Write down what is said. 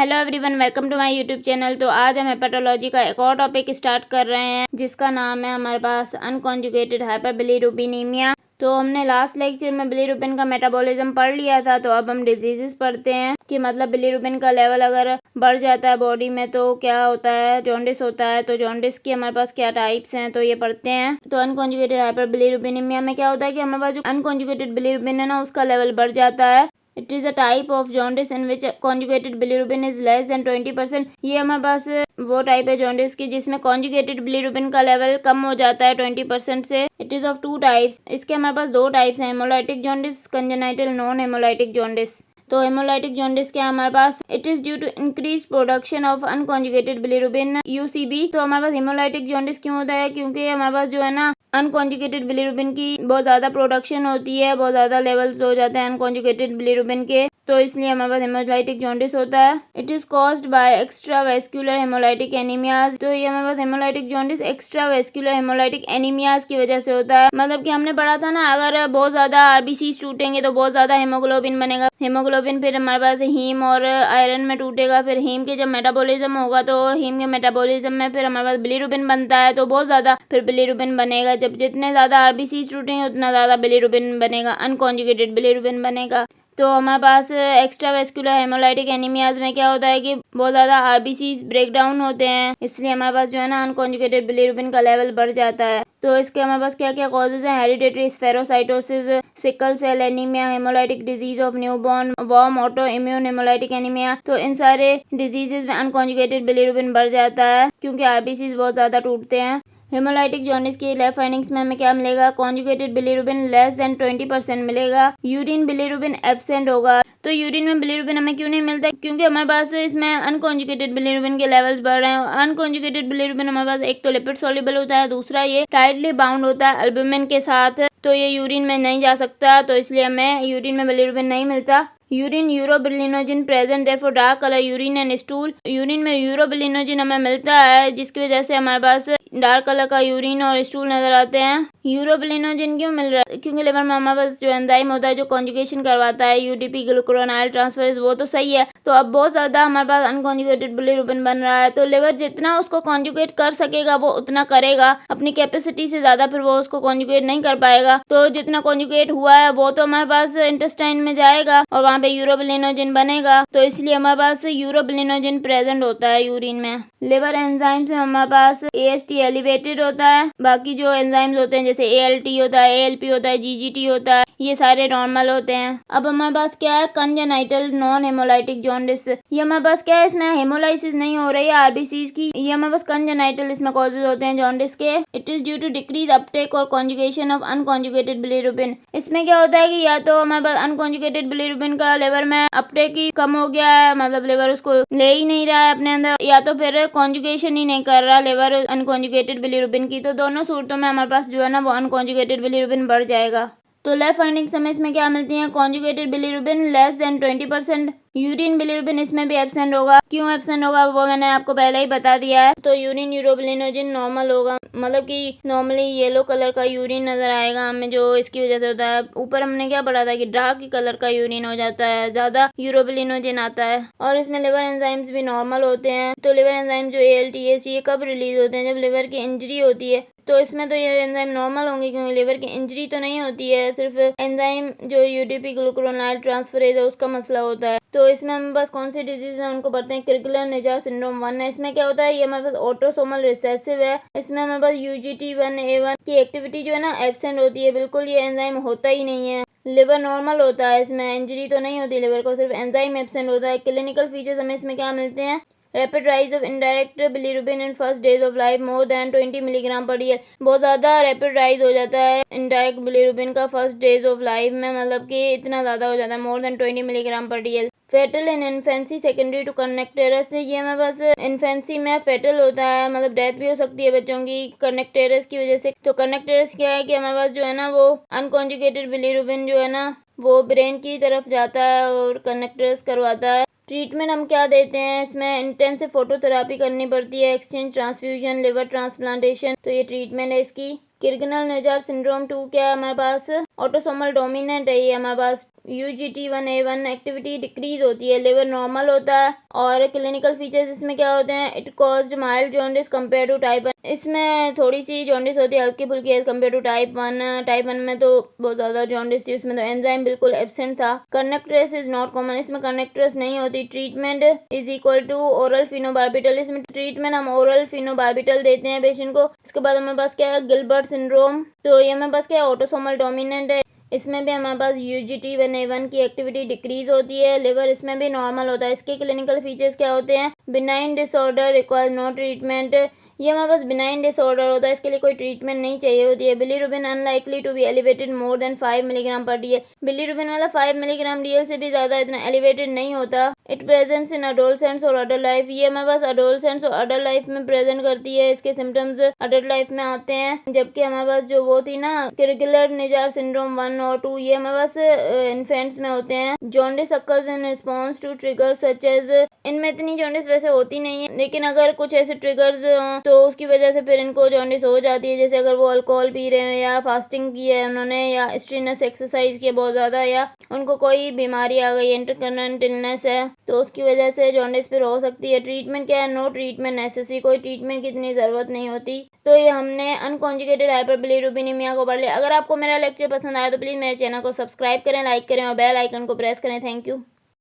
Hello everyone, welcome to my YouTube channel. तो आज हम हेपेटोलॉजी का एक और टॉपिक स्टार्ट कर रहे हैं जिसका नाम है हमारे पास अनकॉन्जुगेटेड हाइपरबिलीरुबिनेमिया। तो हमने लास्ट लेक्चर में बिलीरुबिन का मेटाबॉलिज्म पढ़ लिया था। तो अब हम डिजीजेस पढ़ते हैं कि मतलब बिलीरुबिन का लेवल अगर बढ़ जाता है बॉडी में तो क्या होता है, जॉन्डिस होता है। तो जॉन्डिस की हमारे पास क्या टाइप्स हैं तो ये पढ़ते हैं। तो अनकॉन्जुगेटेड हाइपरबिलीरुबिनेमिया में क्या होता है कि हमारे पास जो अनकॉन्जुगेटेड बिलीरुबिन है ना उसका लेवल बढ़ जाता है। It is a type of jaundice in which conjugated bilirubin is less than 20%। ये हमारे पास वो टाइप है जॉन्डिस की जिसमें कॉन्जुगेटेड बिलीरुबिन का लेवल कम हो जाता है 20% से। It is of two types. इसके हमारे पास दो टाइप्स हैं, haemolytic jaundice, congenital non haemolytic jaundice. तो हेमोलाइटिक जॉन्डिस क्या है हमारे पास, it is due to increase production of unconjugated bilirubin UCB. तो हमारे पास हेमोलाइटिक जॉन्डिस क्यों होता है, क्योंकि हमारे पास जो है ना अनकॉन्जुगेटेड बिलीरुबिन की बहुत ज़्यादा प्रोडक्शन होती है, बहुत ज़्यादा लेवल्स हो जाते हैं अनकॉन्जुगेटेड बिलीरुबिन के, तो इसलिए हमारे पास हेमोलाइटिक जॉन्डिस होता है। It is caused by extra vascular haemolytic anaemias. तो ये हमारे पास haemolytic jaundice extra vascular haemolytic anaemias की वजह से होता है। मतलब कि हमने पढ़ा था ना, अगर बहुत ज़्यादा आरबीसी टूटेंगे तो बहुत ज़्यादा हेमोग्लोबिन बनेगा। हेमोग्लोबिन फिर हमारे पास हीम और आयरन में टूटेगा। फिर हीम के जब मेटाबॉलिज्म होगा तो हीम के मेटाबॉलिज्म में फिर हमारे पास बिलीरुबिन बनता है, तो बहुत ज़्यादा फिर बिलीरुबिन बनेगा। जब जितने ज़्यादा आरबीसी टूटेंगे उतना ज़्यादा बिलीरुबिन बनेगा, अनकॉन्जुगेटेड बिलीरुबिन बनेगा। तो हमारे पास एक्स्ट्रा वेस्कुलर हेमोलाइटिक एनीमियाज में क्या होता है कि बहुत ज़्यादा आरबीसी ब्रेक डाउन होते हैं, इसलिए हमारे पास जो है ना अनकॉन्जुगेटेड बिलीरुबिन का लेवल बढ़ जाता है। तो इसके हमारे पास क्या क्या कॉजेज हैं, hereditary spherocytosis, sickle cell anaemia, haemolytic disease of newborn, warm auto immune haemolytic anaemia. तो इन सारे डिजीजेज में अनकॉन्जुगेटेड बिलीरुबिन बढ़ जाता है क्योंकि आरबीसी बहुत ज़्यादा टूटते हैं। हेमोलाइटिक जॉन्डिस की लैब फाइंडिंग्स में हमें क्या मिलेगा, कॉन्जुगेटेड बिलीरुबिन लेस देन 20% मिलेगा। यूरिन बिलीरुबिन एब्सेंट होगा। तो यूरिन में बिलीरुबिन हमें क्यों नहीं मिलता, क्योंकि हमारे पास इसमें अनकॉन्जुगेटेड बिलीरुबिन के लेवल्स बढ़ रहे हैं। अनकॉन्जुगेटेड बिलीरुबिन हमारे पास एक तो लिपिड सॉल्युबल होता है, दूसरा ये टाइटली बाउंड होता है एल्ब्यूमिन के साथ, तो ये यूरिन में नहीं जा सकता, तो इसलिए हमें यूरिन में बिलीरुबिन नहीं मिलता। Urine urobilinogen present therefore dark colour urine and stool. Urine में यूरोबिलिनोजिन हमें मिलता है जिसकी वजह से हमारे पास डार्क कलर का यूरिन और स्टूल नजर आते हैं। यूरोबिलिनोजिन क्यों मिल रहा है, क्योंकि लिवर में हमारे पास जो एंजाइम होता है जो कॉन्जुगेशन करवाता है यूडीपी ग्लूकुरोनाइल ट्रांसफरेज, वो तो सही है। तो अब बहुत ज्यादा हमारे पास अनकॉन्जुगेटेड बिलीरुबिन बन रहा है, तो लिवर जितना उसको कॉन्जुगेट कर सकेगा वो उतना करेगा, अपनी कैपेसिटी से ज्यादा फिर वो उसको कॉन्जुगेट नहीं कर पाएगा। तो जितना कॉन्जुगेट हुआ है वो तो हमारे पास इंटेस्टाइन में जाएगा और वहाँ पे यूरोबिलिनोजिन बनेगा, तो इसलिए हमारे पास यूरोबिलिनोजिन प्रेजेंट होता है यूरिन में। लिवर एंजाइम्स में हमारे पास एएसटी एलिवेटेड होता है, बाकी जो एंजाइम्स होते हैं जैसे एएलटी होता है, एएलपी होता है, जीजीटी होता है, ये सारे नॉर्मल होते हैं। अब हमारे पास क्या है, कंजेनाइटल नॉन हेमोलाइटिक जॉन्डिस। ये हमारे पास क्या है, इसमें हेमोलाइसिस नहीं हो रही है आरबीसीज की, ये हमारे पास कंजेनाइटल इसमें कॉजेज होते हैं जॉन्डिस के। It is due to decrease uptake और कॉन्जुगेशन ऑफ अनकॉन्जुगेटेड बिलीरुबिन। इसमें क्या होता है कि या तो हमारे पास अनकॉन्जुगेटेड बिलीरुबिन का लिवर में अपटेक ही कम हो गया है, मतलब लिवर उसको ले ही नहीं रहा है अपने अंदर, या तो फिर कॉन्जुगेशन ही नहीं कर रहा लिवर अनकॉन्जुगेटेड बिलीरुबिन की। तो दोनों सूरतों में हमारे पास जो है ना वो अनकॉन्जुगेटेड बिलीरुबिन बढ़ जाएगा। तो लैब फाइंडिंग्स हमें इसमें क्या मिलती हैं, conjugated bilirubin less than 20%। Urine bilirubin इसमें भी एब्सेंट होगा। क्यों एब्सेंट होगा वो मैंने आपको पहले ही बता दिया है। तो यूरिन यूरोबिलिनोजिन नॉर्मल होगा, मतलब कि नॉर्मली येलो कलर का यूरिन नजर आएगा हमें, जो इसकी वजह से होता है। ऊपर हमने क्या पढ़ा था कि डार्क कलर का यूरिन हो जाता है, ज्यादा यूरोबिलिनोजिन आता है। और इसमें लिवर एंजाइम्स भी नॉर्मल होते हैं। तो लिवर एंजाइम जो एएलटीएस ये कब रिलीज होते हैं, जब लिवर की इंजरी होती है। तो इसमें तो ये एंजाइम नॉर्मल होंगे क्योंकि लिवर की इंजरी तो नहीं होती है, सिर्फ एंजाइम जो यूडीपी ग्लूकुरोनाइल ट्रांसफरेज है उसका मसला होता है। तो इसमें हम बस कौन सी डिजीज है उनको पढ़ते हैं। क्रिगलर-निजार सिंड्रोम 1 है। इसमें क्या होता है, ये हमारे पास ऑटोसोमल रिसेसिव है। इसमें हमारे पास UGT1A1 की एक्टिविटी जो है ना एब्सेंट होती है, बिल्कुल ये एंजाइम होता ही नहीं है। लिवर नॉर्मल होता है, इसमें इंजरी तो नहीं होती लिवर को, सिर्फ एंजाइम एब्सेंट होता है। क्लिनिकल फीचर्स हमें इसमें क्या मिलते हैं, rapid rise of indirect bilirubin in first days of life more than 20 milligram per DL. बहुत ज़्यादा रैपिड राइज हो जाता है इंडायरेक्ट बिलीरुबिन का फर्स्ट डेज ऑफ लाइफ में, मतलब कि इतना ज़्यादा हो जाता है, more than 20 milligram per DL. Fatal in infancy secondary to kernicterus. ये हमारे पास इन्फेंसी में फेटल होता है, मतलब डेथ भी हो सकती है बच्चों की कनेक्टेरस की वजह से। तो कनेक्टेरस क्या है कि हमारे पास जो है ना वो अनकॉन्जुगेटेड बिलीरुबिन जो है ना वो ब्रेन की तरफ जाता है और कनेक्टेरस करवाता है। ट्रीटमेंट हम क्या देते हैं, इसमें इंटेंसिव फोटोथेरापी करनी पड़ती है, एक्सचेंज ट्रांसफ्यूजन, लिवर ट्रांसप्लांटेशन, तो ये ट्रीटमेंट है इसकी। किर्गनर-निजार सिंड्रोम 2 क्या है हमारे पास, ऑटोसोमल डोमिनेंट है ये हमारे पास UGT1A1 एक्टिविटी डिक्रीज होती है, लिवर नॉर्मल होता है। और क्लिनिकल फीचर्स इसमें क्या होते हैं, it caused mild jaundice compare to type 1। इसमें थोड़ी सी जॉन्डिस होती है, हल्की फुल्की as compare to type 1। Type 1 में तो बहुत ज़्यादा जॉन्डिस थी, उसमें तो एंजाइम बिल्कुल एब्सेंट था। कर्नेक्ट्रेस इज नॉट कॉमन, इसमें कर्नेक्ट्रेस नहीं होती। Treatment is equal to oral phenobarbital, इसमें ट्रीटमेंट हम ओरल फिनोबार्बिटल देते हैं पेशेंट को। इसके बाद हमारे पास क्या है, गिलबर्ट सिंड्रोम, तो ये हमारे पास क्या है, ऑटोसोमल डोमिनेंट है। इसमें भी हमारे पास UGT1A1 की एक्टिविटी डिक्रीज होती है, लिवर इसमें भी नॉर्मल होता है। इसके क्लिनिकल फीचर्स क्या होते हैं, benign disorder require no treatment, ये हमारे पास बिनाइन डिसऑर्डर होता है, इसके लिए कोई ट्रीटमेंट नहीं चाहिए होती है। Bilirubin unlikely to be elevated more than 5 milligram per DL, bilirubin वाला 5 मिलीग्राम DL से भी ज़्यादा इतना एलिवेटेड नहीं होता। इट प्रेजेंट्स इन अडोलसेंट्स और अडल्ट लाइफ, ये हमारे पास अडोलसेंट्स और अडल्ट लाइफ में प्रेजेंट करती है, इसके सिम्टम्स अडल्ट लाइफ में आते हैं। जबकि हमारे पास जो वो थी ना, किर्गलर निजार सिंड्रोम 1 और 2, ये हमारे पास इन्फेंट्स में होते हैं। Jaundice occurs in response to triggers such as, इनमें इतनी जॉन्डिस वैसे होती नहीं है, लेकिन अगर कुछ ऐसे ट्रिगर्स हों तो उसकी वजह से फिर इनको जॉन्डिस हो जाती है। जैसे अगर वो अल्कोहल पी रहे हैं, या फास्टिंग की है उन्होंने, या स्ट्रीनस एक्सरसाइज की है बहुत ज़्यादा, या उनको कोई बीमारी आ गई, इंटरकरेंट इलनेस है, तो उसकी वजह से जॉन्डिस फिर हो सकती है। ट्रीटमेंट क्या है, नो ट्रीटमेंट नेसेसरी, कोई ट्रीटमेंट की इतनी ज़रूरत नहीं होती। तो ये हमने अनकॉन्जुगेटेड हाइपरबिलीरुबिनीमिया को पढ़ लिया। अगर आपको मेरा लेक्चर पसंद आया तो प्लीज़ मेरे चैनल को सब्सक्राइब करें, लाइक करें और बेल आइकन को प्रेस करें। Thank you.